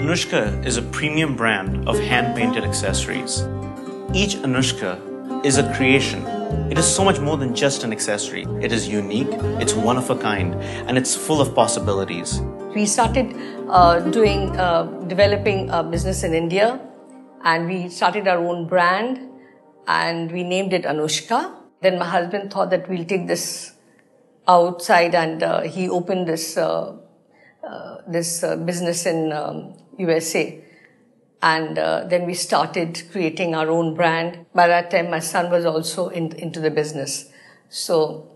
Anuschka is a premium brand of hand-painted accessories. Each Anuschka is a creation. It is so much more than just an accessory. It is unique, it's one of a kind, and it's full of possibilities. We started developing a business in India, and we started our own brand, and we named it Anuschka. Then my husband thought that we'll take this outside, and he opened this business in USA. And then we started creating our own brand. By that time, my son was also into the business. So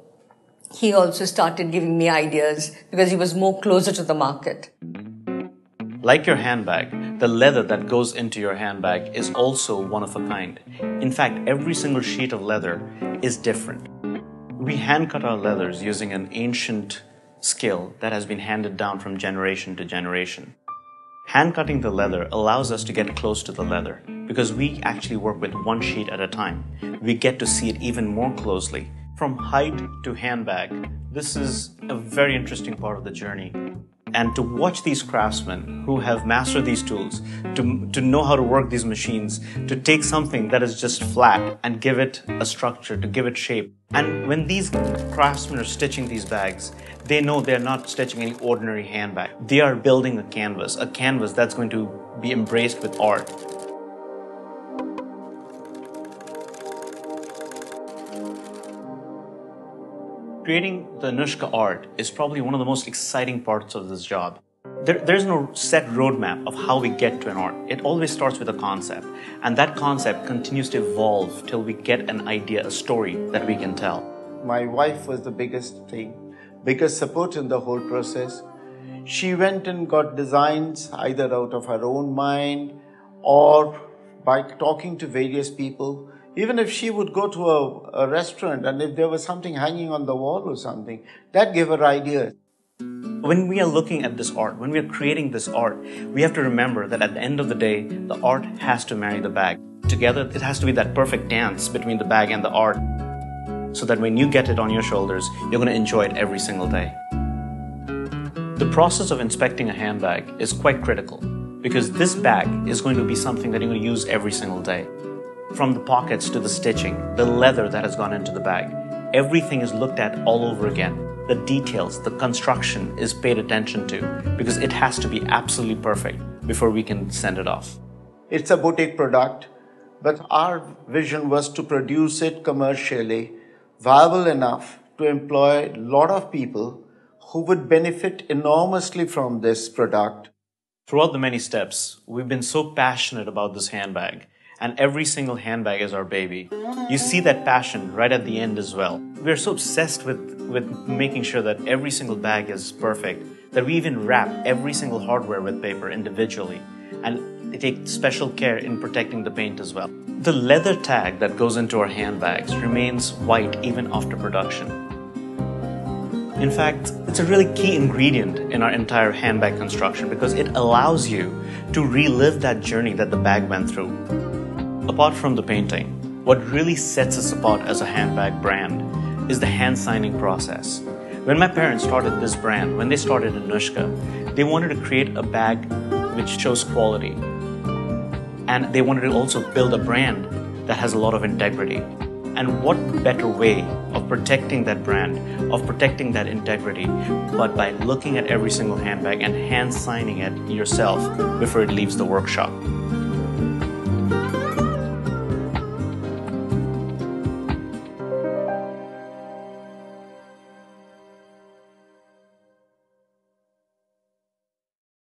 he also started giving me ideas because he was more closer to the market. Like your handbag, the leather that goes into your handbag is also one of a kind. In fact, every single sheet of leather is different. We hand cut our leathers using an ancient skill that has been handed down from generation to generation. Hand cutting the leather allows us to get close to the leather because we actually work with one sheet at a time. We get to see it even more closely. From hide to handbag, this is a very interesting part of the journey. And to watch these craftsmen who have mastered these tools, to know how to work these machines, to take something that is just flat and give it a structure, to give it shape. And when these craftsmen are stitching these bags, they know they're not stitching any ordinary handbag. They are building a canvas that's going to be embraced with art. Creating the Anuschka art is probably one of the most exciting parts of this job. There's no set roadmap of how we get to an art. It always starts with a concept, and that concept continues to evolve till we get an idea, a story that we can tell. My wife was the biggest support in the whole process. She went and got designs either out of her own mind or by talking to various people. Even if she would go to a restaurant and if there was something hanging on the wall or something, that gave her ideas. When we are looking at this art, when we are creating this art, we have to remember that at the end of the day, the art has to marry the bag. Together, it has to be that perfect dance between the bag and the art, so that when you get it on your shoulders, you're going to enjoy it every single day. The process of inspecting a handbag is quite critical because this bag is going to be something that you're going to use every single day. From the pockets to the stitching, the leather that has gone into the bag, everything is looked at all over again. The details, the construction is paid attention to because it has to be absolutely perfect before we can send it off. It's a boutique product, but our vision was to produce it commercially, viable enough to employ a lot of people who would benefit enormously from this product. Throughout the many steps, we've been so passionate about this handbag. And every single handbag is our baby. You see that passion right at the end as well. We're so obsessed with making sure that every single bag is perfect that we even wrap every single hardware with paper individually. And they take special care in protecting the paint as well. The leather tag that goes into our handbags remains white even after production. In fact, it's a really key ingredient in our entire handbag construction because it allows you to relive that journey that the bag went through. Apart from the painting, what really sets us apart as a handbag brand is the hand signing process. When my parents started this brand, when they started Anuschka, they wanted to create a bag which shows quality. And they wanted to also build a brand that has a lot of integrity. And what better way of protecting that brand, of protecting that integrity, but by looking at every single handbag and hand signing it yourself before it leaves the workshop.